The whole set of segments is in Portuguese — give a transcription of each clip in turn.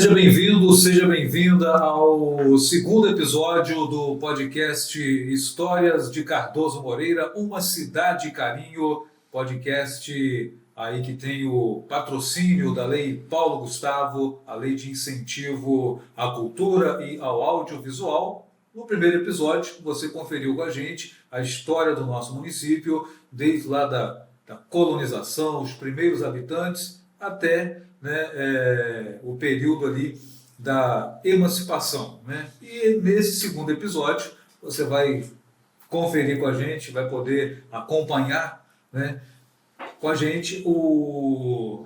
Seja bem-vindo, seja bem-vinda ao segundo episódio do podcast Histórias de Cardoso Moreira, Uma Cidade Carinho, podcast aí que tem o patrocínio da Lei Paulo Gustavo, a lei de incentivo à cultura e ao audiovisual. No primeiro episódio, você conferiu com a gente a história do nosso município, desde lá da colonização, os primeiros habitantes, até o período ali da emancipação. E nesse segundo episódio, você vai conferir com a gente, vai poder acompanhar com a gente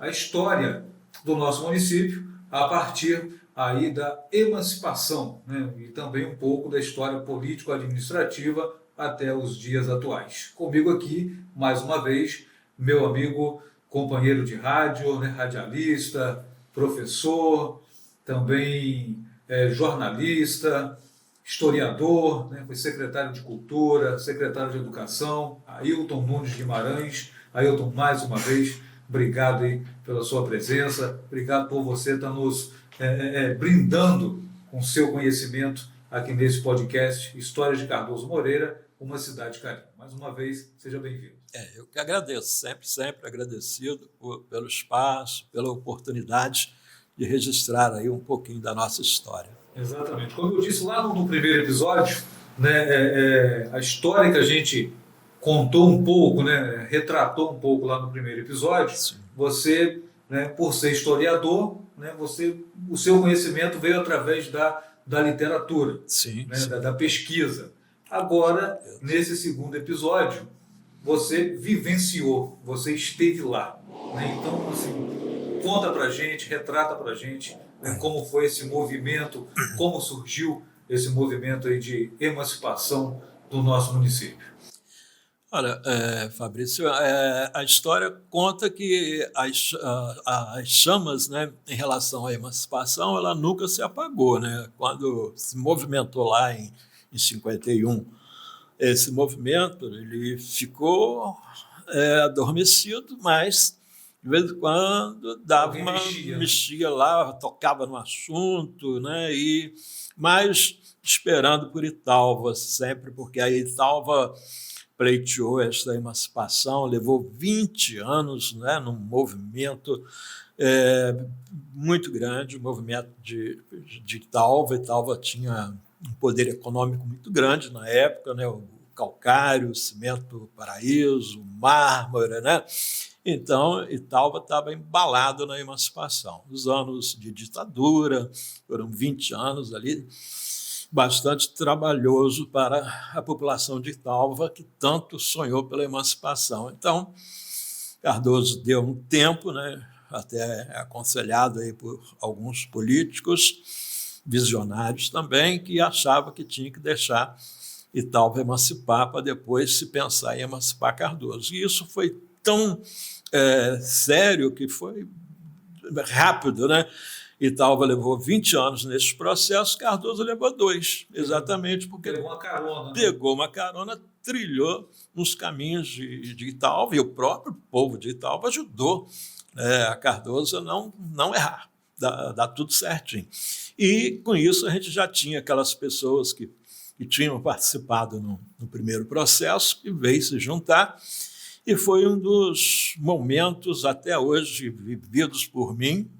a história do nosso município a partir aí da emancipação, e também um pouco da história político-administrativa até os dias atuais. Comigo aqui, mais uma vez, meu amigo, companheiro de rádio, radialista, professor, também jornalista, historiador, foi secretário de Cultura, secretário de Educação, Ailton Nunes Guimarães. Ailton, mais uma vez, obrigado aí pela sua presença, obrigado por você estar nos brindando com seu conhecimento aqui nesse podcast Histórias de Cardoso Moreira, Uma Cidade Carinho. Mais uma vez, seja bem-vindo. Eu que agradeço, sempre agradecido pelo espaço, pela oportunidade de registrar aí um pouquinho da nossa história. Exatamente. Como eu disse lá no primeiro episódio, a história que a gente contou um pouco, retratou um pouco lá no primeiro episódio, sim. Você, por ser historiador, o seu conhecimento veio através da literatura, sim. Da pesquisa. Agora, nesse segundo episódio, você vivenciou, você esteve lá. Então, assim, conta pra gente, retrata pra gente como foi esse movimento, como surgiu esse movimento aí de emancipação do nosso município. Olha, Fabrício, a história conta que as chamas, em relação à emancipação, ela nunca se apagou. Quando se movimentou lá em 51, esse movimento ele ficou adormecido, mas de vez em quando dava uma mexia lá, tocava no assunto, mas esperando por Italva sempre, porque a Italva pleiteou esta emancipação, levou 20 anos, num movimento muito grande, o movimento de Italva. Italva tinha um poder econômico muito grande na época, o calcário, o cimento paraíso, o mármore, Então, Italva estava embalado na emancipação. Os anos de ditadura, foram 20 anos ali, bastante trabalhoso para a população de Italva, que tanto sonhou pela emancipação. Então, Cardoso deu um tempo, até aconselhado aí por alguns políticos, visionários também, que achava que tinha que deixar Italva emancipar para depois se pensar em emancipar Cardoso. E isso foi tão sério que foi rápido, Italva levou 20 anos nesse processo, Cardoso levou 2, exatamente porque pegou uma carona, trilhou nos caminhos de Italva, e o próprio povo de Italva ajudou a Cardoso a não errar, dá tudo certinho. E, com isso, a gente já tinha aquelas pessoas que tinham participado no primeiro processo, que veio se juntar, e foi um dos momentos, até hoje, vividos por mim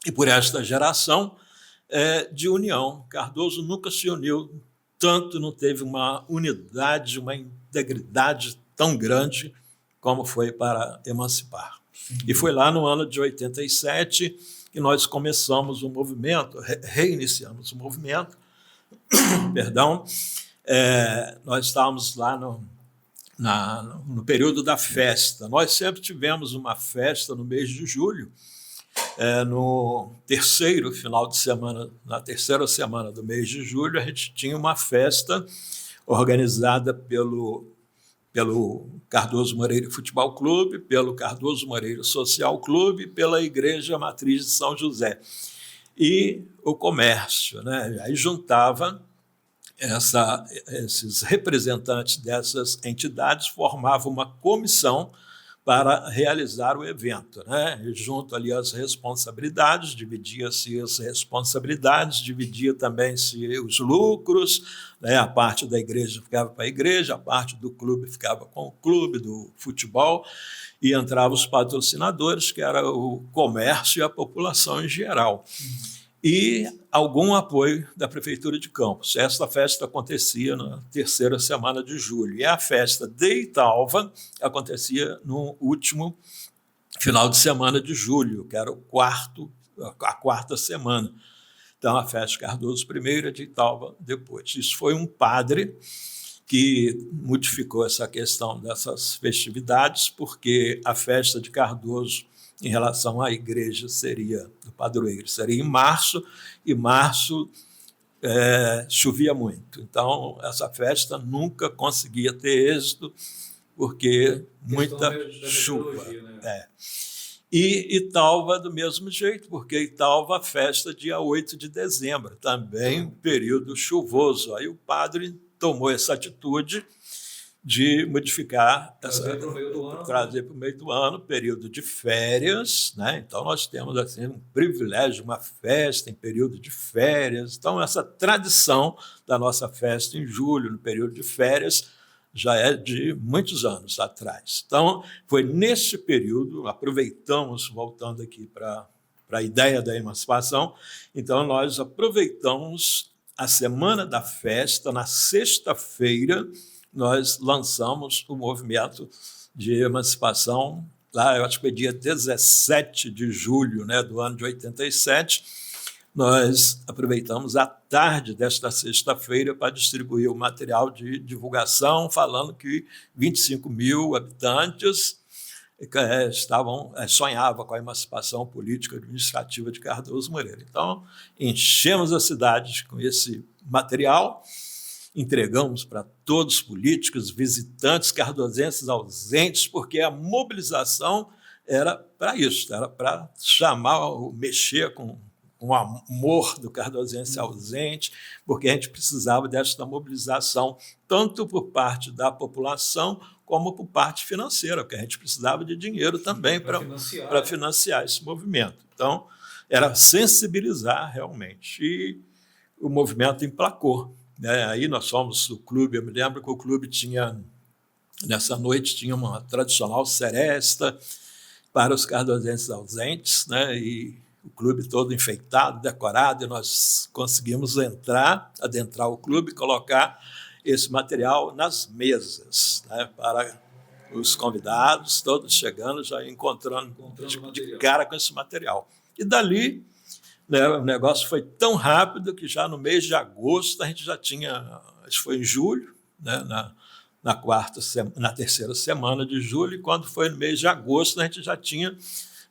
e por esta geração, de união. Cardoso nunca se uniu tanto, não teve uma unidade, uma integridade tão grande como foi para emancipar. E foi lá no ano de 87 que nós começamos o movimento, reiniciamos o movimento, perdão, nós estávamos lá no período da festa. Nós sempre tivemos uma festa no mês de julho, no terceiro final de semana, na terceira semana do mês de julho, a gente tinha uma festa organizada pelo Cardoso Moreira Futebol Clube, pelo Cardoso Moreira Social Clube, pela Igreja Matriz de São José. E o comércio, Aí juntava esses representantes dessas entidades, formavam uma comissão para realizar o evento, né? E junto ali as responsabilidades, dividia-se as responsabilidades, dividia também-se os lucros, né? A parte da igreja ficava para a igreja, a parte do clube ficava com o clube, do futebol, e entravam os patrocinadores, que era o comércio e a população em geral. E algum apoio da Prefeitura de Campos. Esta festa acontecia na terceira semana de julho. E a festa de Italva acontecia no último final de semana de julho, que era a quarta semana. Então, a festa de Cardoso primeiro, a de Italva depois. Isso foi um padre que modificou essa questão dessas festividades, porque a festa de Cardoso, em relação à igreja, seria do padroeiro, seria em março, e março chovia muito. Então, essa festa nunca conseguia ter êxito, porque muita chuva. Né? E Italva, do mesmo jeito, porque Italva, a festa dia 8 de dezembro, também período chuvoso. Aí o padre tomou essa atitude de modificar, trazer para o meio do ano, período de férias, né? Então nós temos assim um privilégio, uma festa em período de férias. Então essa tradição da nossa festa em julho, no período de férias, já é de muitos anos atrás. Então foi nesse período, aproveitamos, voltando aqui para a ideia da emancipação, então nós aproveitamos a semana da festa, na sexta-feira, nós lançamos o movimento de emancipação, lá eu acho que foi dia 17 de julho, né, do ano de 87, nós aproveitamos a tarde desta sexta-feira para distribuir o material de divulgação, falando que 25 mil habitantes sonhavam com a emancipação política administrativa de Cardoso Moreira. Então, enchemos a cidade com esse material, entregamos para todos os políticos, visitantes cardosenses ausentes, porque a mobilização era para isso, era para mexer com o amor do cardosense ausente, porque a gente precisava desta mobilização, tanto por parte da população, como por parte financeira, porque a gente precisava de dinheiro também para financiar esse movimento. Então, era sensibilizar realmente. E o movimento emplacou. Aí nós fomos o clube, eu me lembro que o clube nessa noite, tinha uma tradicional seresta para os cardosenses ausentes, né? E o clube todo enfeitado, decorado, e nós conseguimos adentrar o clube e colocar esse material nas mesas, né? Para os convidados, todos chegando, já encontrando de cara com esse material. E dali, né, o negócio foi tão rápido que já no mês de agosto a gente já tinha, acho que foi em julho, né, na terceira semana de julho, e quando foi no mês de agosto a gente já tinha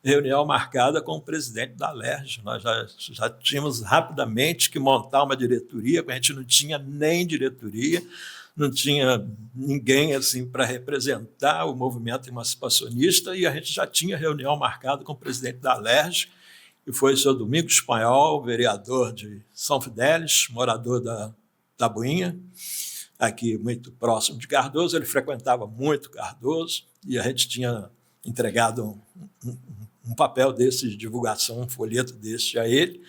reunião marcada com o presidente da Alerj. Nós já tínhamos rapidamente que montar uma diretoria, porque a gente não tinha nem diretoria, não tinha ninguém assim para representar o movimento emancipacionista, e a gente já tinha reunião marcada com o presidente da Alerj, que foi o senhor Domingos Espanhol, vereador de São Fidélis, morador da Tabuinha, aqui muito próximo de Cardoso. Ele frequentava muito Cardoso, e a gente tinha entregado um papel desse de divulgação, um folheto desse a ele,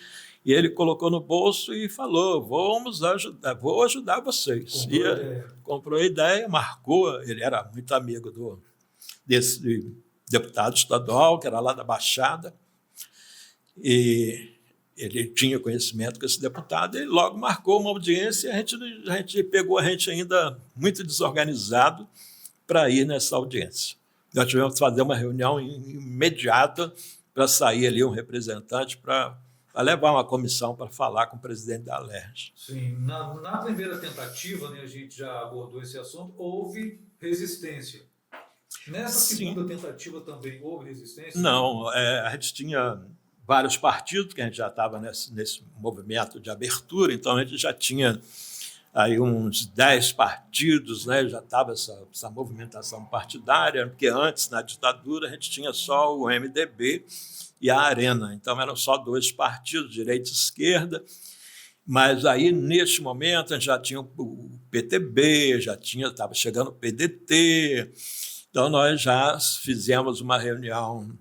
e ele colocou no bolso e falou: vou ajudar vocês. Comprou a ideia, marcou, ele era muito amigo desse deputado estadual, que era lá da Baixada, e ele tinha conhecimento com esse deputado, ele logo marcou uma audiência, e a gente pegou a gente ainda muito desorganizado para ir nessa audiência. Nós tivemos que fazer uma reunião imediata para sair ali um representante para levar uma comissão para falar com o presidente da Alerj. Sim, na primeira tentativa, né, a gente já abordou esse assunto, houve resistência. Nessa segunda tentativa também houve resistência? Não, a gente tinha vários partidos, que a gente já estava nesse movimento de abertura, então a gente já tinha aí uns 10 partidos, né? Já estava essa movimentação partidária, porque antes, na ditadura, a gente tinha só o MDB e a Arena, então eram só 2 partidos, direita e esquerda, mas aí, neste momento, a gente já tinha o PTB, já estava chegando o PDT, Então, nós já fizemos uma reunião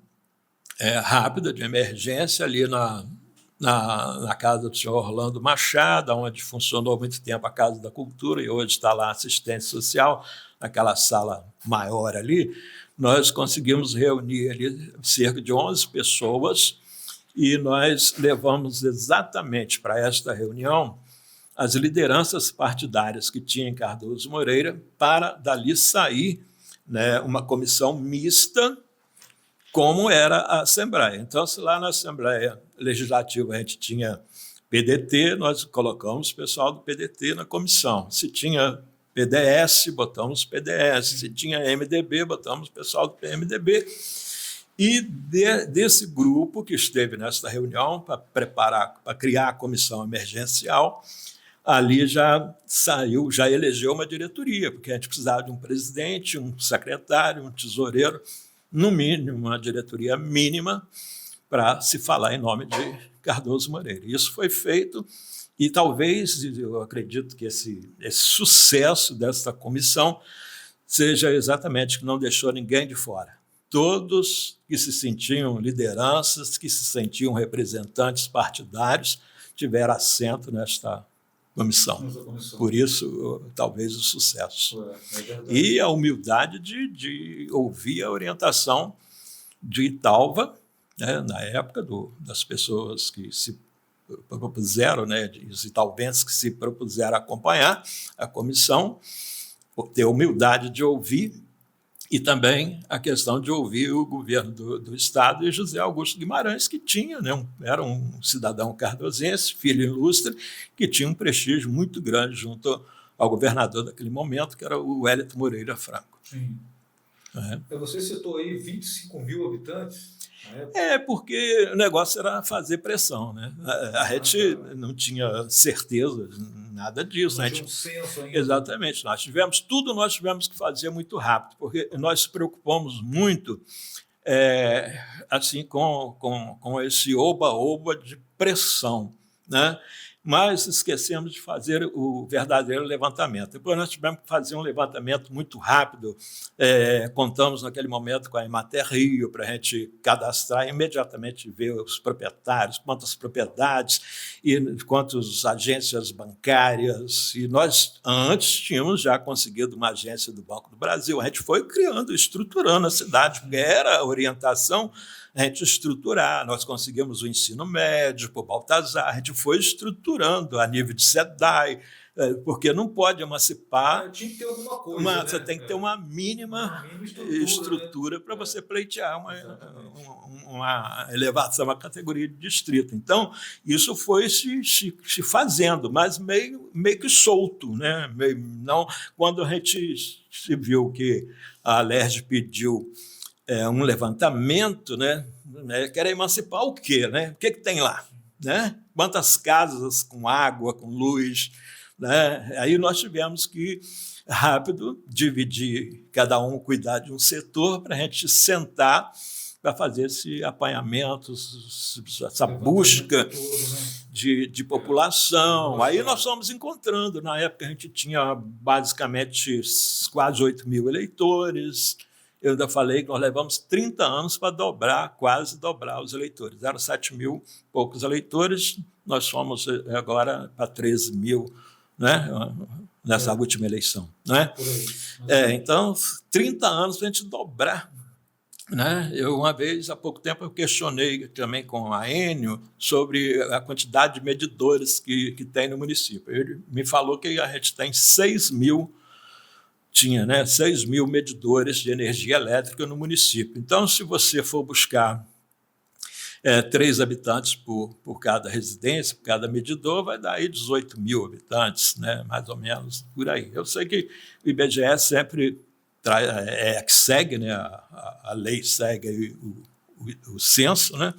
rápida, de emergência, ali na casa do senhor Orlando Machado, onde funcionou há muito tempo a Casa da Cultura, e hoje está lá a assistência social, naquela sala maior ali. Nós conseguimos reunir ali cerca de 11 pessoas e nós levamos exatamente para esta reunião as lideranças partidárias que tinha em Cardoso Moreira, para dali sair, né, uma comissão mista, como era a Assembleia. Então, se lá na Assembleia Legislativa a gente tinha PDT, nós colocamos o pessoal do PDT na comissão. Se tinha PDS, botamos PDS. Se tinha MDB, botamos o pessoal do PMDB. E desse grupo que esteve nessa reunião para criar a comissão emergencial, ali já elegeu uma diretoria, porque a gente precisava de um presidente, um secretário, um tesoureiro, no mínimo, uma diretoria mínima, para se falar em nome de Cardoso Moreira. Isso foi feito, e talvez, eu acredito que esse sucesso dessa comissão seja exatamente que não deixou ninguém de fora. Todos que se sentiam lideranças, que se sentiam representantes partidários, tiveram assento nesta comissão. Por isso, talvez, o sucesso. E a humildade de ouvir a orientação de Italva, né, na época, das pessoas que se propuseram, né, os italvenses que se propuseram a acompanhar a comissão, ter a humildade de ouvir, e também a questão de ouvir o governo do Estado e José Augusto Guimarães, que tinha, né, era um cidadão cardosense, filho ilustre, que tinha um prestígio muito grande junto ao governador daquele momento, que era o Wellington Moreira Franco. Sim. Você citou aí 25 mil habitantes? Porque o negócio era fazer pressão, né? A gente não tinha certeza, nada disso. Não tinha um censo ainda. Exatamente. Nós tivemos que fazer muito rápido, porque nós nos preocupamos muito assim, com esse oba-oba de pressão, né? Mas esquecemos de fazer o verdadeiro levantamento. Depois nós tivemos que fazer um levantamento muito rápido, contamos naquele momento com a Emater Rio para a gente cadastrar e imediatamente ver os proprietários, quantas propriedades e quantas agências bancárias. E nós antes tínhamos já conseguido uma agência do Banco do Brasil. A gente foi criando, estruturando a cidade, porque era a orientação a gente estruturar. Nós conseguimos o ensino médio por Baltazar, a gente foi estruturando a nível de SEDAI, porque não pode emancipar. Tinha que ter alguma coisa. Você tem que ter uma mínima estrutura, né, para você pleitear uma elevação à categoria de distrito. Então, isso foi se fazendo, mas meio que solto, né? Não, quando a gente se viu que a Alerj pediu um levantamento, né? Quer emancipar o quê? Né? O que tem lá? Né? Quantas casas com água, com luz? Né? Aí nós tivemos que, rápido, dividir, cada um cuidar de um setor, para a gente sentar para fazer esse apanhamento, essa busca de população. Aí nós fomos encontrando. Na época a gente tinha basicamente quase 8 mil eleitores. Eu ainda falei que nós levamos 30 anos para quase dobrar os eleitores. Eram 7 mil poucos eleitores, nós fomos agora para 13 mil, né, nessa última eleição. Né? Então, 30 anos para a gente dobrar. Né? Eu, uma vez, há pouco tempo, eu questionei também com a Enio sobre a quantidade de medidores que tem no município. Ele me falou que a gente tem 6 mil tinha, né, 6 mil medidores de energia elétrica no município. Então, se você for buscar 3 habitantes por cada residência, por cada medidor, vai dar aí 18 mil habitantes, né, mais ou menos, por aí. Eu sei que o IBGE sempre que segue, né, a lei segue aí o censo, né,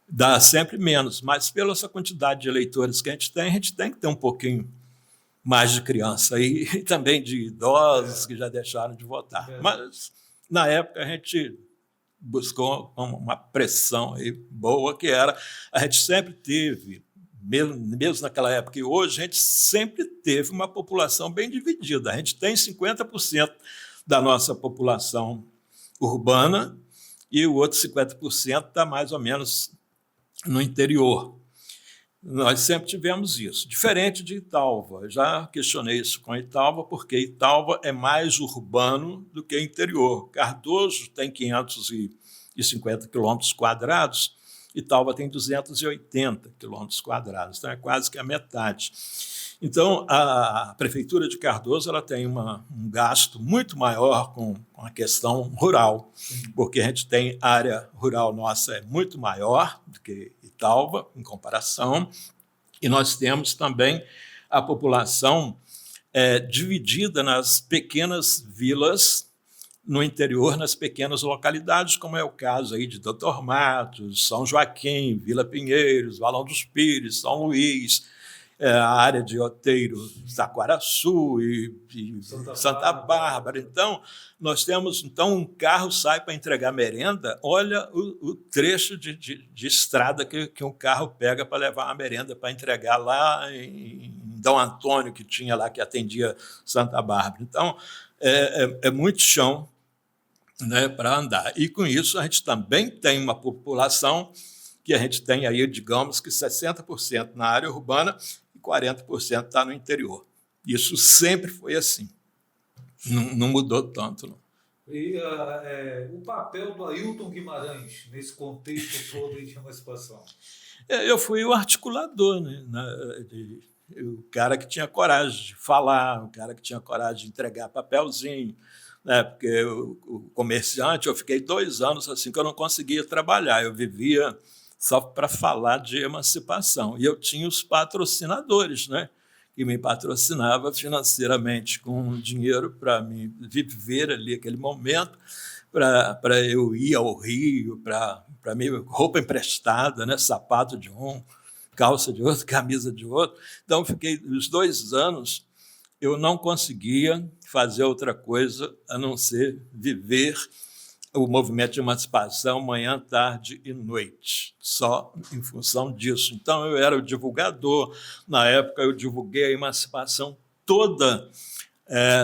dá sempre menos, mas pela essa quantidade de eleitores que a gente tem que ter um pouquinho mais de criança e também de idosos que já deixaram de votar. Mas, na época, a gente buscou uma pressão aí boa, que era, a gente sempre teve, mesmo naquela época e hoje, a gente sempre teve uma população bem dividida. A gente tem 50% da nossa população urbana e o outro 50% está mais ou menos no interior. Nós sempre tivemos isso, diferente de Italva. Eu já questionei isso com Italva, porque Italva é mais urbano do que interior. Cardoso tem 550 quilômetros quadrados, Italva tem 280 quilômetros quadrados, então é quase que a metade. Então, a Prefeitura de Cardoso ela tem um gasto muito maior com a questão rural, porque a gente tem área rural nossa é muito maior do que Italva, em comparação, e nós temos também a população dividida nas pequenas vilas no interior, nas pequenas localidades, como é o caso aí de Doutor Matos, São Joaquim, Vila Pinheiros, Valão dos Pires, São Luís, a área de Outeiro, Taquaraçu e Santa Bárbara. Então, nós temos um carro sai para entregar merenda, olha o trecho de estrada que um carro pega para levar a merenda para entregar lá em Dom Antônio, que tinha lá, que atendia Santa Bárbara. Então, é muito chão, né, para andar. E, com isso, a gente também tem uma população que a gente tem aí, digamos que 60% na área urbana e 40% está no interior. Isso sempre foi assim. Não mudou tanto, não. E o papel do Ailton Guimarães nesse contexto todo de emancipação? Eu fui o articulador, né? O cara que tinha coragem de falar, o cara que tinha coragem de entregar papelzinho, né? Porque o comerciante, eu fiquei 2 anos assim que eu não conseguia trabalhar, eu vivia só para falar de emancipação. E eu tinha os patrocinadores, né, que me patrocinavam financeiramente com dinheiro para me viver ali aquele momento, para eu ir ao Rio, para roupa emprestada, né, sapato de um, calça de outro, camisa de outro. Então, fiquei os 2 anos, eu não conseguia fazer outra coisa a não ser viver o movimento de emancipação manhã, tarde e noite, só em função disso. Então, eu era o divulgador. Na época, eu divulguei a emancipação toda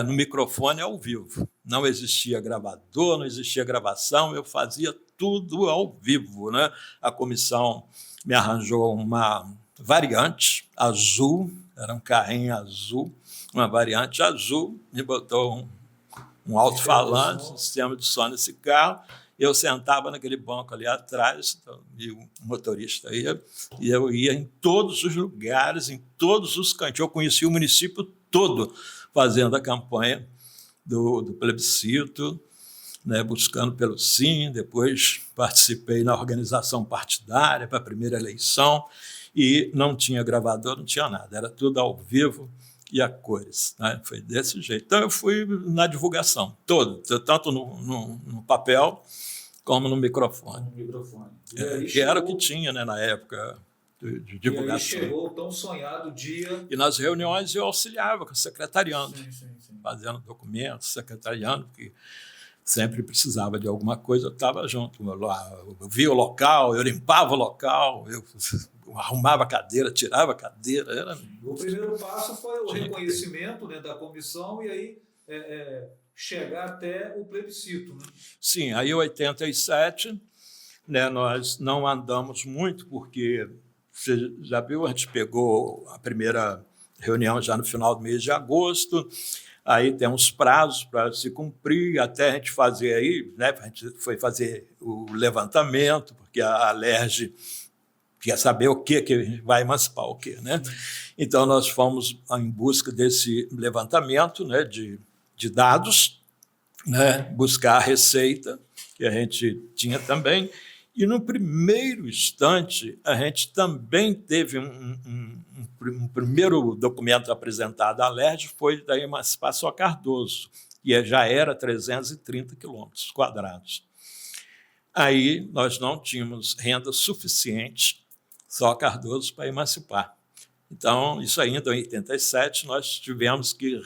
no microfone ao vivo. Não existia gravador, não existia gravação, eu fazia tudo ao vivo, né? A comissão me arranjou uma variante azul, era um carrinho azul, uma variante azul, me botou um alto-falante, um sistema de som nesse carro, eu sentava naquele banco ali atrás, e o motorista ia, e eu ia em todos os lugares, em todos os cantos. Eu conhecia o município todo fazendo a campanha do plebiscito, né, buscando pelo sim, depois participei na organização partidária para a primeira eleição, e não tinha gravador, não tinha nada, era tudo ao vivo, e a cores, né? Foi desse jeito. Então, eu fui na divulgação, tanto no papel como no microfone. Que era o que tinha, né, na época de divulgação. E aí chegou o tão sonhado dia... E nas reuniões eu auxiliava, secretariando, sim. fazendo documentos, secretariando, porque sempre precisava de alguma coisa, eu estava junto. Eu via o local, eu limpava o local, eu arrumava a cadeira, tirava a cadeira. O primeiro passo foi o reconhecimento, né, da comissão e aí chegar até o plebiscito. Né? Sim, aí em 87, né, nós não andamos muito, porque você já viu, a gente pegou a primeira reunião já no final do mês de agosto, aí tem uns prazos para se cumprir, até a gente fazer aí, né, a gente foi fazer o levantamento, porque a Alerj quer saber o que vai emancipar o quê, né? Então, nós fomos em busca desse levantamento, né, de dados, né, buscar a receita, que a gente tinha também, e no primeiro instante, a gente também teve um primeiro documento apresentado à Alerj, foi da Emancipação Cardoso, que já era 330 quilômetros quadrados. Aí nós não tínhamos renda suficiente, só Cardoso, para emancipar. Então, isso ainda em 87, nós tivemos que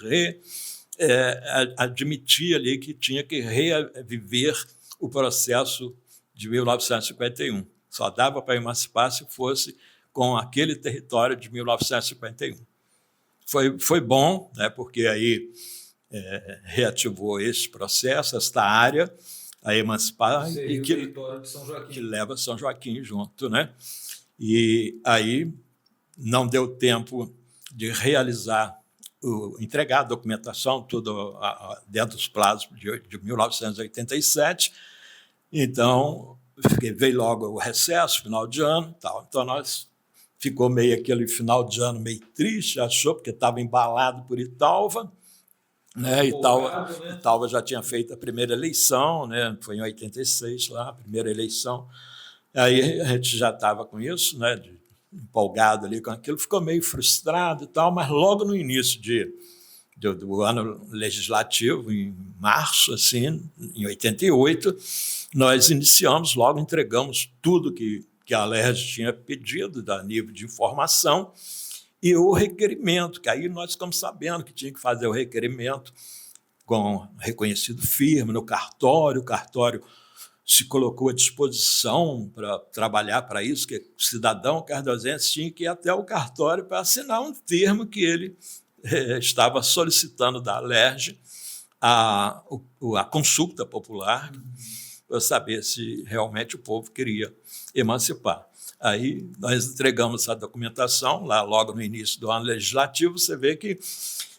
admitir ali que tinha que reviver o processo de 1951. Só dava para emancipar se fosse com aquele território de 1951. Foi bom, né, porque aí reativou esse processo, esta área, a emancipar, e que leva São Joaquim junto, né? E aí não deu tempo de realizar, entregar a documentação, tudo dentro dos prazos de 1987. Então, veio logo o recesso, final de ano, tal. Então, ficou meio aquele final de ano meio triste, achou, porque estava embalado por Italva, né? Italva já tinha feito a primeira eleição, né? Foi em 86 lá, a primeira eleição. Aí a gente já estava com isso, né? Empolgado ali com aquilo, ficou meio frustrado e tal, mas logo no início do ano legislativo, em março, assim, em 88, nós iniciamos, logo entregamos tudo que a Alerj tinha pedido, da nível de informação, e o requerimento, que aí nós ficamos sabendo que tinha que fazer o requerimento com reconhecido firme no cartório, o cartório se colocou à disposição para trabalhar para isso, que o cidadão cardosense tinha que ir até o cartório para assinar um termo que ele estava solicitando da Alerj a consulta popular, para saber se realmente o povo queria emancipar. Aí nós entregamos essa documentação, lá logo no início do ano legislativo. Você vê que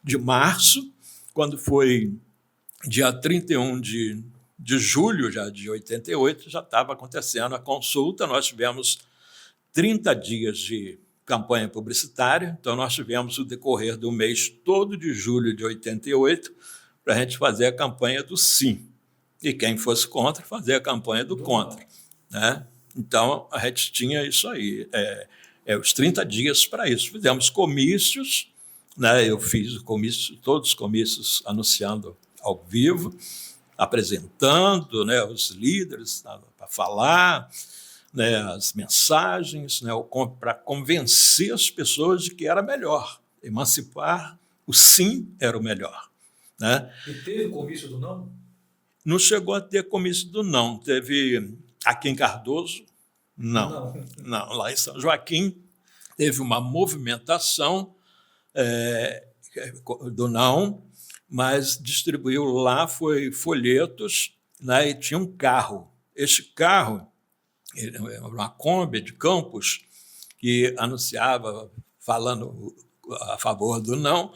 de março, quando foi dia 31 de julho já de 88, já estava acontecendo a consulta. Nós tivemos 30 dias de campanha publicitária, então nós tivemos o decorrer do mês todo de julho de 88 para a gente fazer a campanha do sim, e quem fosse contra, fazer a campanha do contra, né? Então, a gente tinha isso aí, os 30 dias para isso. Fizemos comícios, né? Eu fiz todos os comícios anunciando ao vivo, apresentando, né, os líderes para falar, né, as mensagens, né, para convencer as pessoas de que era melhor. Emancipar, o sim era o melhor. Né? E teve comício do não? Não chegou a ter comício do não. Teve aqui em Cardoso, não. Lá em São Joaquim teve uma movimentação do não, mas distribuiu lá, foi folhetos, né, e tinha um carro. Este carro, uma Kombi de Campos, que anunciava, falando a favor do não,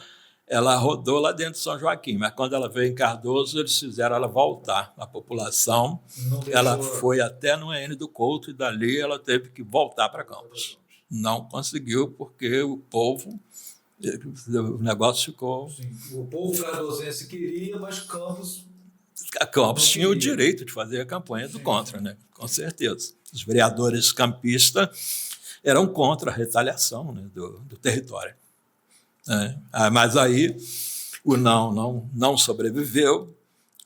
ela rodou lá dentro de São Joaquim, mas quando ela veio em Cardoso, eles fizeram ela voltar. A população, ela foi até no N do Couto, e dali ela teve que voltar para Campos. Não conseguiu, porque o povo, o negócio ficou... Sim, o povo cardosense queria, mas Campos tinha o direito de fazer a campanha do contra, né? Com certeza. Os vereadores campistas eram contra a retaliação, né, do território. Mas aí o não sobreviveu,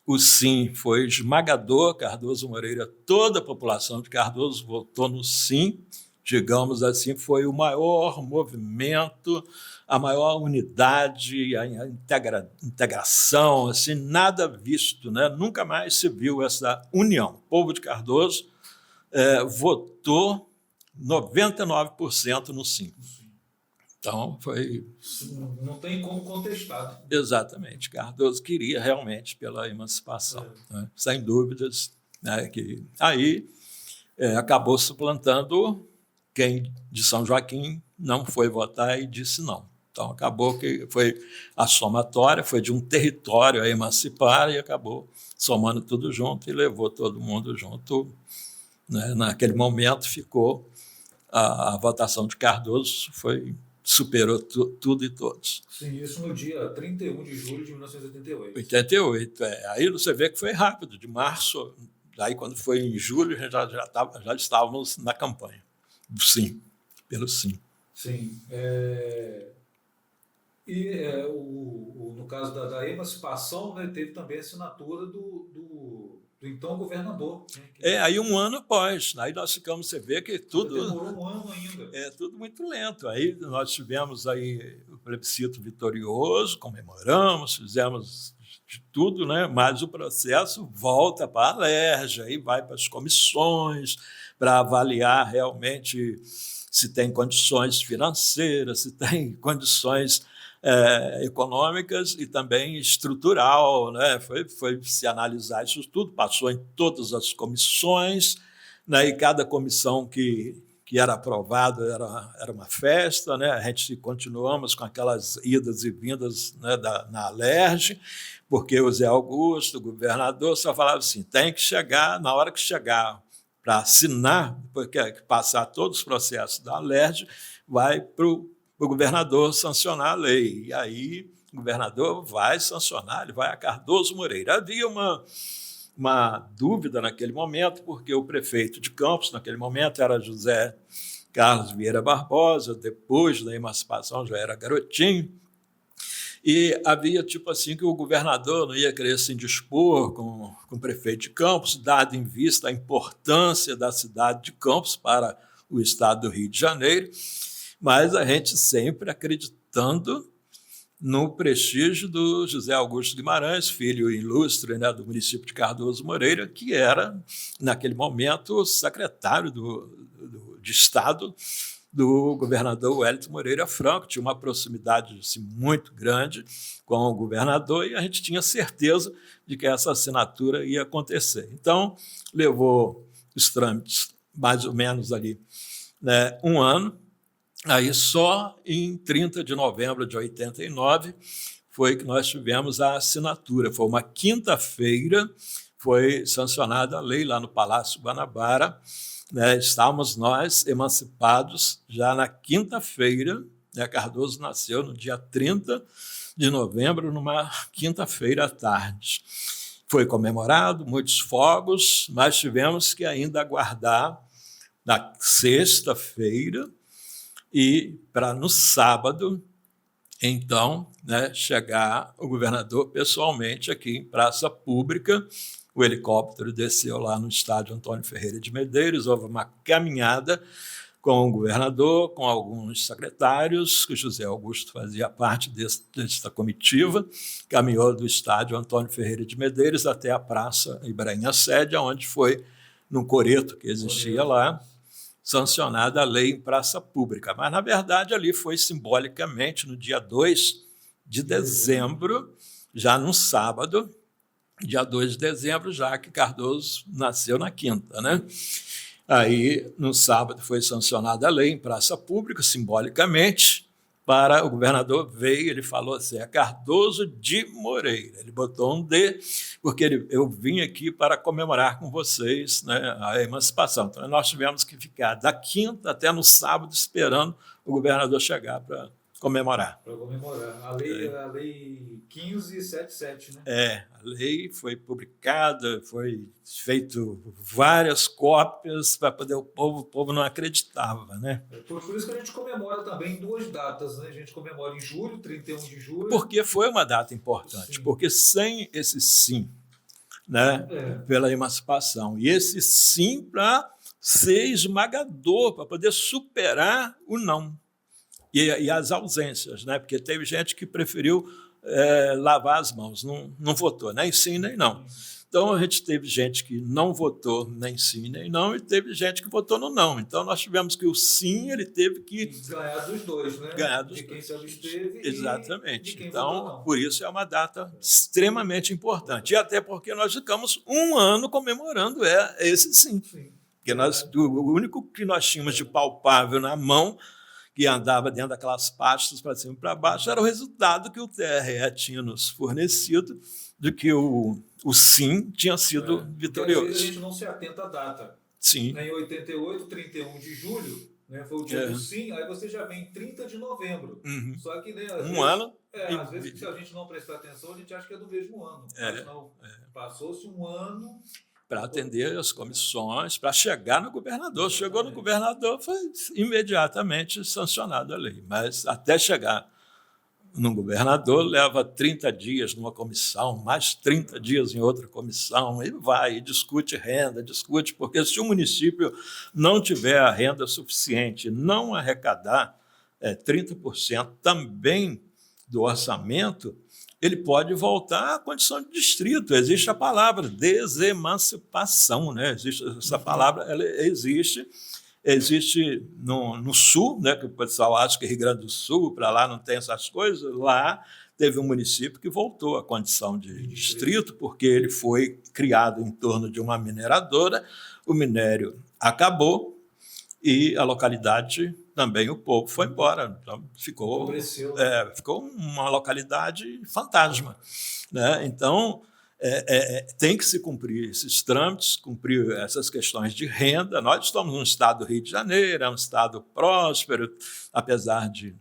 o sim foi esmagador. Cardoso Moreira, toda a população de Cardoso votou no sim, digamos assim, foi o maior movimento, a maior unidade, a integração, assim, nada visto, né? Nunca mais se viu essa união. O povo de Cardoso votou 99% no sim. Então, foi... Não tem como contestar. Exatamente. Cardoso queria realmente pela emancipação, né? Sem dúvidas. Né? Que aí acabou suplantando quem de São Joaquim não foi votar e disse não. Então, acabou que foi a somatória, foi de um território a emancipar, e acabou somando tudo junto e levou todo mundo junto. Né? Naquele momento, ficou a votação de Cardoso, superou tudo e todos. Sim, isso no dia 31 de julho de 1988. 88, Aí você vê que foi rápido, de março, daí quando foi em julho, já estávamos na campanha. Sim, pelo sim. Sim. No caso da emancipação, né, teve também a assinatura do então governador. Né, aí um ano após, aí nós ficamos, você vê que tudo... Demorou um ano ainda. Tudo muito lento. Aí nós tivemos aí o plebiscito vitorioso, comemoramos, fizemos de tudo, né? Mas o processo volta para a Alerj, aí vai para as comissões, para avaliar realmente se tem condições financeiras, se tem condições econômicas e também estrutural, né? Foi se analisar isso tudo, passou em todas as comissões, né? E cada comissão que era aprovado era uma festa, né? A gente continuamos com aquelas idas e vindas, né, na Alerj, porque o Zé Augusto, o governador, só falava assim, tem que chegar, na hora que chegar para assinar, porque passar todos os processos da Alerj, vai para o governador sancionar a lei. E aí o governador vai sancionar, ele vai a Cardoso Moreira. Havia uma dúvida naquele momento, porque o prefeito de Campos, naquele momento, era José Carlos Vieira Barbosa, depois da emancipação já era garotinho, e havia tipo assim que o governador não ia querer se indispor com o prefeito de Campos, dado em vista a importância da cidade de Campos para o estado do Rio de Janeiro, mas a gente sempre acreditando no prestígio do José Augusto Guimarães, filho ilustre, né, do município de Cardoso Moreira, que era, naquele momento, secretário de Estado do governador Wellington Moreira Franco, tinha uma proximidade assim, muito grande com o governador e a gente tinha certeza de que essa assinatura ia acontecer. Então, levou os trâmites mais ou menos ali, né, um ano. Aí só em 30 de novembro de 89 foi que nós tivemos a assinatura. Foi uma quinta-feira, foi sancionada a lei lá no Palácio Guanabara, né? Estávamos nós emancipados já na quinta-feira, né? Cardoso nasceu no dia 30 de novembro, numa quinta-feira à tarde. Foi comemorado, muitos fogos, mas tivemos que ainda aguardar na sexta-feira, e para no sábado, então, né, chegar o governador pessoalmente aqui em Praça Pública. O helicóptero desceu lá no estádio Antônio Ferreira de Medeiros, houve uma caminhada com o governador, com alguns secretários, que o José Augusto fazia parte desta comitiva, caminhou do estádio Antônio Ferreira de Medeiros até a Praça Ibrahinha Sede, onde foi, num coreto que existia lá, sancionada a lei em praça pública. Mas, na verdade, ali foi simbolicamente no dia 2 de dezembro, já num sábado, dia 2 de dezembro, já que Cardoso nasceu na quinta, né? Aí, no sábado, foi sancionada a lei em praça pública, simbolicamente, para o governador veio, ele falou assim, é Cardoso de Moreira. Ele botou um D, porque eu vim aqui para comemorar com vocês, né, a emancipação. Então, nós tivemos que ficar da quinta até no sábado esperando o governador chegar para comemorar. Para comemorar. A lei 1577, né? A lei foi publicada, foi feito várias cópias para poder o povo não acreditava, né? Por isso que a gente comemora também duas datas, né? A gente comemora em julho, 31 de julho. Porque foi uma data importante, sim. Porque sem esse sim, né, pela emancipação, e esse sim para ser esmagador, para poder superar o não. E as ausências, né? Porque teve gente que preferiu lavar as mãos, não votou nem sim nem não. Então, a gente teve gente que não votou nem sim nem não e teve gente que votou no não. Então, nós tivemos que o sim ele teve que ganhar dos dois, né? Ganhar dos de quem se absteve. Exatamente. E de quem então, votou não. Por isso é uma data extremamente importante. E até porque nós ficamos um ano comemorando esse sim. Porque o único que nós tínhamos de palpável na mão, que andava dentro daquelas pastas para cima e para baixo, era o resultado que o TRE tinha nos fornecido de que o sim tinha sido vitorioso. Às vezes a gente não se atenta à data. Sim. Em 88, 31 de julho, né, foi o dia do sim, aí você já vem 30 de novembro. Uhum. Só que, né, ano. Às vezes, se a gente não prestar atenção, a gente acha que é do mesmo ano. Mas não, passou-se um ano para atender as comissões, para chegar no governador. Chegou no governador, foi imediatamente sancionada a lei. Mas até chegar no governador, leva 30 dias numa comissão, mais 30 dias em outra comissão, e vai, e discute renda, porque se o município não tiver a renda suficiente, não arrecadar 30% também do orçamento, ele pode voltar à condição de distrito. Existe a palavra desemancipação, né? Existe essa palavra, ela existe, existe no Sul, né, que o pessoal acha que Rio Grande do Sul, para lá não tem essas coisas, lá teve um município que voltou à condição de distrito, porque ele foi criado em torno de uma mineradora, o minério acabou e a localidade também, o povo foi embora. Então, ficou uma localidade fantasma, né? Então, tem que se cumprir esses trâmites, cumprir essas questões de renda. Nós estamos num estado do Rio de Janeiro, é um estado próspero, apesar de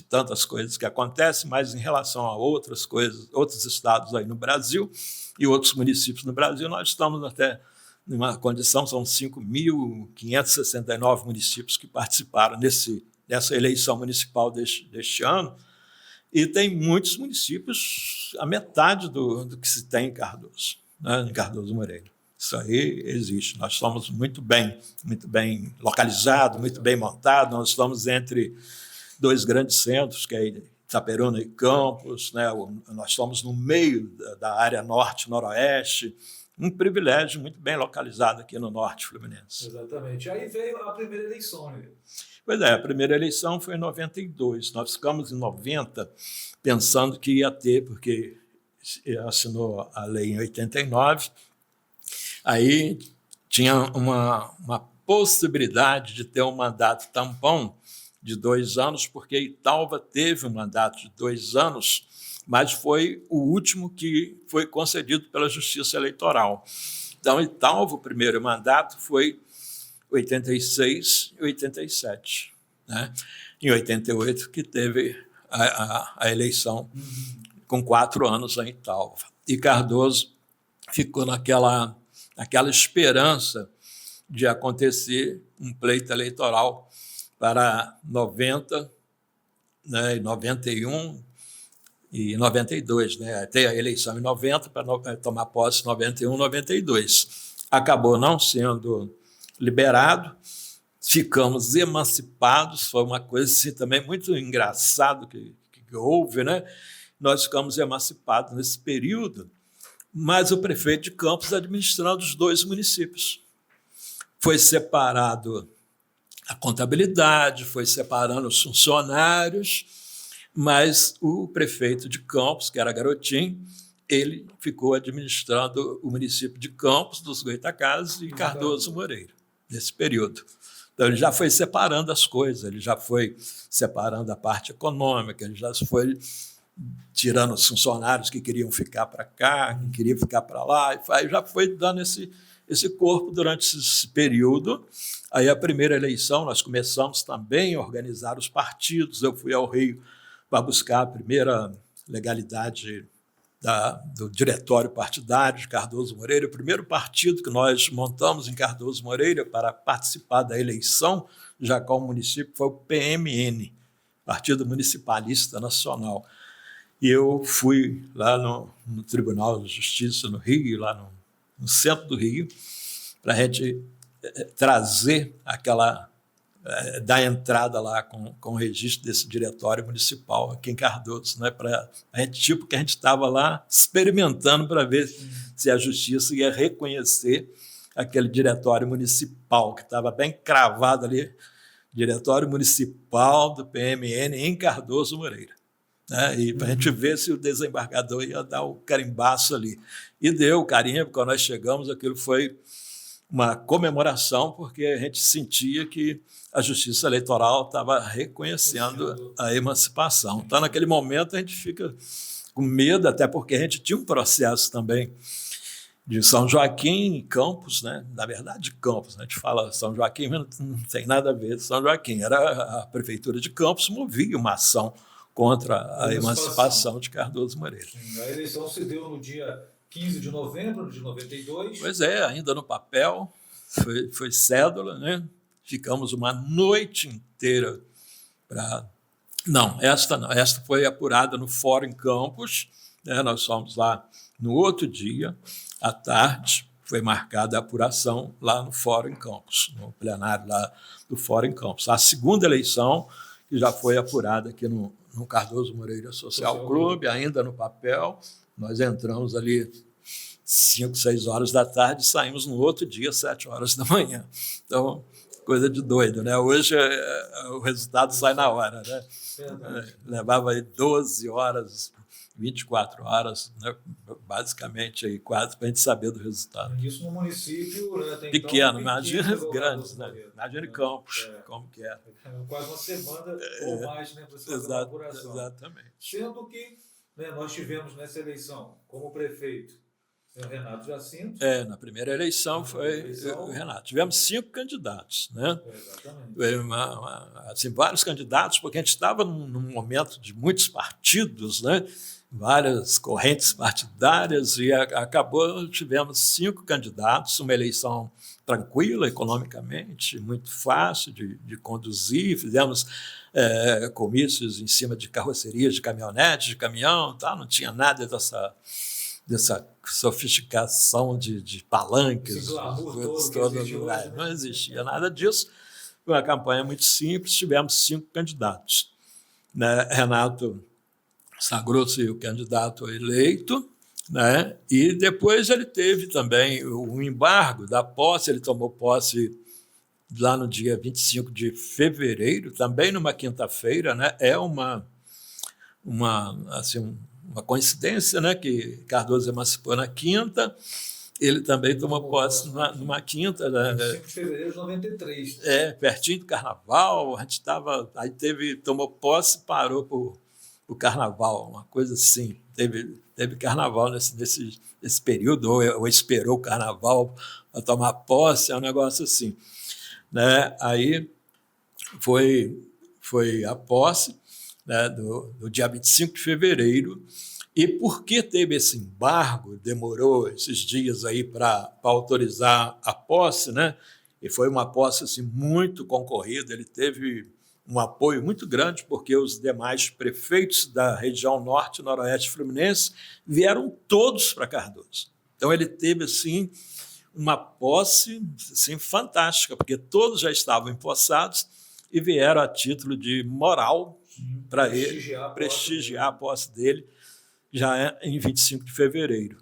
tantas coisas que acontecem, mas em relação a outras coisas, outros estados aí no Brasil e outros municípios no Brasil, nós estamos até numa condição, são 5.569 municípios que participaram dessa eleição municipal deste ano, e tem muitos municípios, a metade do que se tem em Cardoso, né, em Cardoso Moreira. Isso aí existe. Nós somos muito bem localizados, muito bem montados, nós estamos entre dois grandes centros, que é Itaperuna e Campos, né? Nós estamos no meio da área norte-noroeste, um privilégio muito bem localizado aqui no norte fluminense. Exatamente. Aí veio a primeira eleição, né? Pois é, a primeira eleição foi em 92. Nós ficamos em 90 pensando que ia ter, porque assinou a lei em 89, aí tinha uma possibilidade de ter um mandato tampão de 2 anos, porque Italva teve um mandato de 2 anos, mas foi o último que foi concedido pela Justiça Eleitoral. Então, Italva, o primeiro mandato foi 86 e 87. Né? Em 88, que teve a eleição com 4 anos em Italva. E Cardoso ficou naquela esperança de acontecer um pleito eleitoral para 90, né, 91 e 92, né? Até a eleição em 90 para tomar posse em 91, 92. Acabou não sendo liberado, ficamos emancipados, foi uma coisa assim, também muito engraçado que houve, né? Nós ficamos emancipados nesse período, mas o prefeito de Campos administrando os 2 municípios. Foi separado a contabilidade, foi separando os funcionários, mas o prefeito de Campos, que era Garotinho, ele ficou administrando o município de Campos, dos Goitacazes e Cardoso Moreira, nesse período. Então, ele já foi separando as coisas, ele já foi separando a parte econômica, ele já foi tirando os funcionários que queriam ficar para cá, que queriam ficar para lá, e já foi dando esse corpo durante esse período. Aí, a primeira eleição, nós começamos também a organizar os partidos. Eu fui ao Rio para buscar a primeira legalidade do diretório partidário de Cardoso Moreira. O primeiro partido que nós montamos em Cardoso Moreira para participar da eleição, já com o município, foi o PMN, Partido Municipalista Nacional. E eu fui lá no Tribunal de Justiça, no Rio, lá no centro do Rio, para a gente trazer dar entrada lá com o registro desse diretório municipal aqui em Cardoso, né? Para a gente, que a gente estava lá experimentando para ver se a justiça ia reconhecer aquele diretório municipal, que estava bem cravado ali, diretório municipal do PMN em Cardoso Moreira. Né? E para a gente ver se o desembargador ia dar o carimbaço ali. E deu o carimbo. Quando nós chegamos, aquilo foi uma comemoração, porque a gente sentia que a Justiça Eleitoral estava reconhecendo a emancipação. Então, naquele momento, a gente fica com medo, até porque a gente tinha um processo também de São Joaquim e Campos, né? Na verdade, Campos, né? A gente fala São Joaquim, mas não tem nada a ver com São Joaquim. Era a Prefeitura de Campos movia uma ação contra a emancipação de Cardoso Moreira. Sim, a eleição se deu no dia 15 de novembro de 92. Pois é, ainda no papel, foi cédula, né? Ficamos uma noite inteira para... Não, esta foi apurada no Fórum em Campos, né? Nós fomos lá no outro dia, à tarde, foi marcada a apuração lá no Fórum em Campos, no plenário lá do Fórum em Campos. A segunda eleição, que já foi apurada aqui no Cardoso Moreira Social Clube, ainda no papel, nós entramos ali 5, 6 horas da tarde e saímos no outro dia, 7 horas da manhã. Então, coisa de doido, né? Hoje o resultado sai na hora, né? Levava aí 12 horas, 24 horas, né? Basicamente, aí, quase para a gente saber do resultado. Isso no município, né, tem pequeno, imagina grandes, né? Imagina Campos, como que era. Quase uma semana ou mais, né, para fazer uma apuração. Exatamente. Sendo que, né, nós tivemos nessa eleição, como prefeito, o Renato Jacinto. Na primeira eleição foi o Renato. Tivemos 5 candidatos, né? Exatamente. Assim, vários candidatos, porque a gente estava num momento de muitos partidos, né? Várias correntes partidárias, e tivemos 5 candidatos, uma eleição tranquila economicamente, muito fácil de conduzir, fizemos comícios em cima de carrocerias de caminhonete, de caminhão, tá? Não tinha nada dessa sofisticação de palanques, não existia nada disso. Foi uma campanha muito simples, tivemos 5 candidatos. Né? Renato sagrou-se o candidato eleito, né? E depois ele teve também o embargo da posse, ele tomou posse lá no dia 25 de fevereiro, também numa quinta-feira, né? É uma coincidência, né, que Cardoso emancipou na quinta, ele também tomou posse numa quinta. 25 de fevereiro de 93. Pertinho do Carnaval, a gente estava. Aí tomou posse e parou para o Carnaval, uma coisa assim. Teve Carnaval nesse período, ou esperou o Carnaval para tomar posse, é um negócio assim. Né? Aí foi a posse, né, do dia 25 de fevereiro, e porque teve esse embargo, demorou esses dias aí para autorizar a posse, né, e foi uma posse assim, muito concorrida, ele teve um apoio muito grande, porque os demais prefeitos da região norte e noroeste fluminense vieram todos para Cardoso. Então ele teve assim, uma posse assim, fantástica, porque todos já estavam empossados e vieram a título de moral para ele prestigiar a posse dele já em 25 de fevereiro.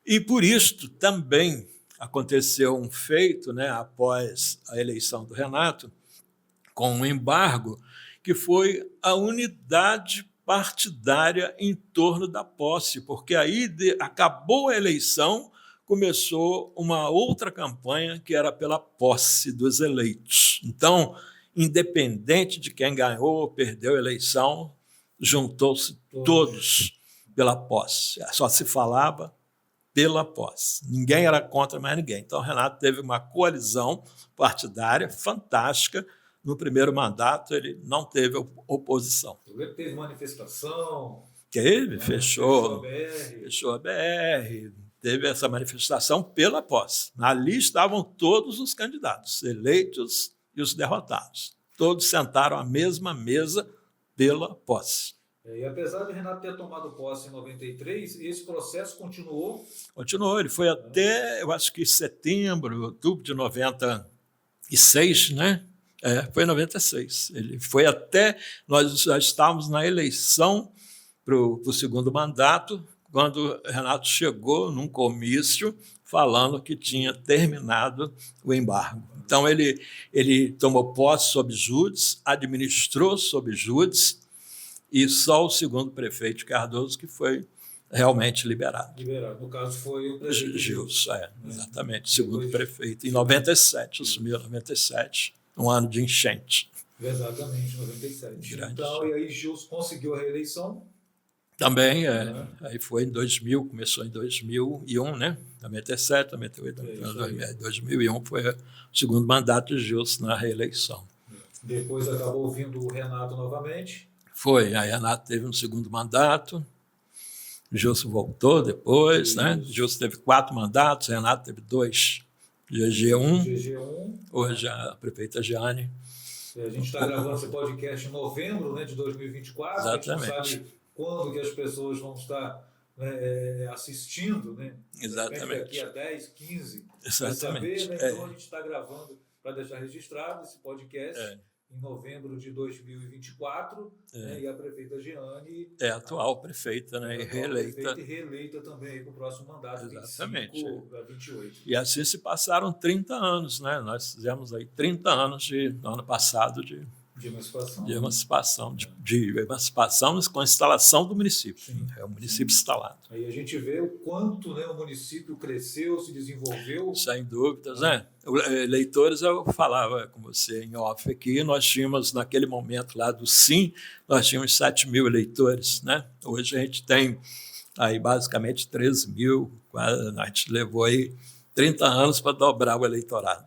E por isso também aconteceu um feito, né, após a eleição do Renato, com um embargo, que foi a unidade partidária em torno da posse, porque aí acabou a eleição, começou uma outra campanha que era pela posse dos eleitos. Então, independente de quem ganhou ou perdeu a eleição, juntou-se todos pela posse. Só se falava pela posse. Ninguém era contra mais ninguém. Então, o Renato teve uma coalizão partidária fantástica. No primeiro mandato, ele não teve oposição. Ele teve manifestação. Teve, fechou a BR, teve essa manifestação pela posse. Ali estavam todos os candidatos, eleitos e os derrotados. Todos sentaram à mesma mesa pela posse. E apesar de Renato ter tomado posse em 93, esse processo continuou? Continuou, ele foi até, eu acho que setembro, outubro de 96, né? Foi em 96. Ele foi até, nós já estávamos na eleição para o segundo mandato, quando Renato chegou num comício falando que tinha terminado o embargo. Então, ele tomou posse sob júdice, administrou sob júdice, e só o segundo prefeito Cardoso que foi realmente liberado. No caso, foi o prefeito Gilson, exatamente, segundo prefeito. Em 97, assumiu em 97, um ano de enchente. Exatamente, 97. Então, e aí Gilson conseguiu a reeleição? Também, aí foi em 2000, começou em 2001, né? 97, 98, 2001 foi o segundo mandato de Gilson na reeleição. Depois acabou vindo o Renato novamente? Foi, aí Renato teve um segundo mandato, Gilson voltou depois, né? Gilson teve 4 mandatos, Renato teve 2. GG1, hoje a prefeita Giane. A gente está gravando esse podcast em novembro, né, de 2024. Exatamente. A gente não sabe quando que as pessoas vão estar, né, assistindo, né? Exatamente. Daqui a 10, 15, exatamente. Saber, né? Então a gente está gravando para deixar registrado esse podcast em novembro de 2024, né, e a prefeita Jeane é a atual prefeita, né, e reeleita. Prefeita e reeleita também para o próximo mandato, Exatamente. 25 a 28. E assim se passaram 30 anos, né? Nós fizemos aí 30 anos no ano passado de emancipação, de emancipação com a instalação do município. Sim, é o município instalado. Aí a gente vê o quanto, né, o município cresceu, se desenvolveu. Sem dúvidas, né? Eleitores, eu falava com você em off aqui, nós tínhamos, naquele momento lá do Sim, nós tínhamos 7 mil eleitores, né? Hoje a gente tem aí basicamente 13 mil, a gente levou aí 30 anos para dobrar o eleitorado.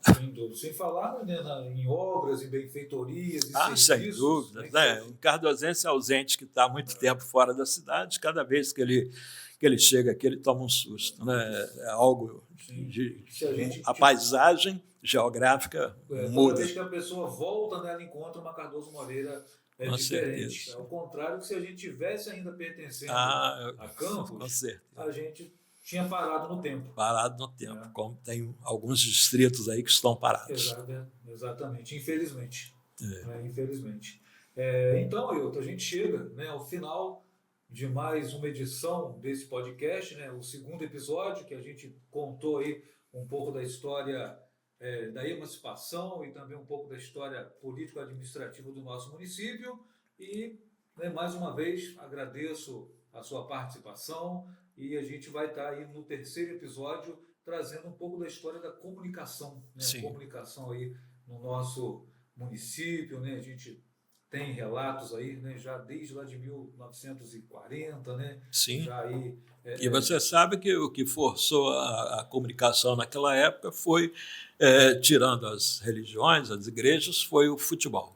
Sem falar, né, em obras, em benfeitorias, em serviços. Sem dúvida. Né? Um cardosense ausente que está há muito tempo fora da cidade, cada vez que ele chega aqui, ele toma um susto. Né? É algo a paisagem geográfica muda. Toda vez que a pessoa volta, né, ela encontra uma Cardoso Moreira diferente. Certeza. Ao contrário, que se a gente tivesse ainda pertencendo a Campos, a gente tinha parado no tempo. Como tem alguns distritos aí que estão parados. Exatamente, infelizmente. Infelizmente. Então, Ailton, a gente chega, né, ao final de mais uma edição desse podcast, né, o segundo episódio, que a gente contou aí um pouco da história da emancipação e também um pouco da história político-administrativa do nosso município. E, né, mais uma vez, agradeço a sua participação. E a gente vai estar aí no terceiro episódio trazendo um pouco da história da comunicação, né? A comunicação aí no nosso município, né? A gente tem relatos aí, né? Já desde lá de 1940, né? Sim. Já aí, e você sabe que o que forçou a comunicação naquela época foi, tirando as religiões, as igrejas, foi o futebol.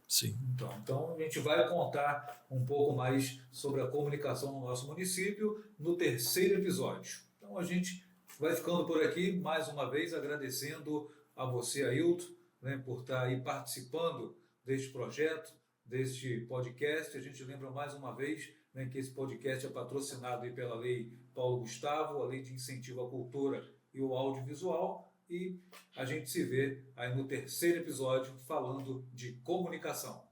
Sim. Então, a gente vai contar um pouco mais sobre a comunicação no nosso município no terceiro episódio. Então, a gente vai ficando por aqui, mais uma vez, agradecendo a você, Ailton, né, por estar aí participando deste projeto, deste podcast. A gente lembra mais uma vez, né, que esse podcast é patrocinado aí pela Lei Paulo Gustavo, a Lei de Incentivo à Cultura e o Audiovisual. E a gente se vê aí no terceiro episódio falando de comunicação.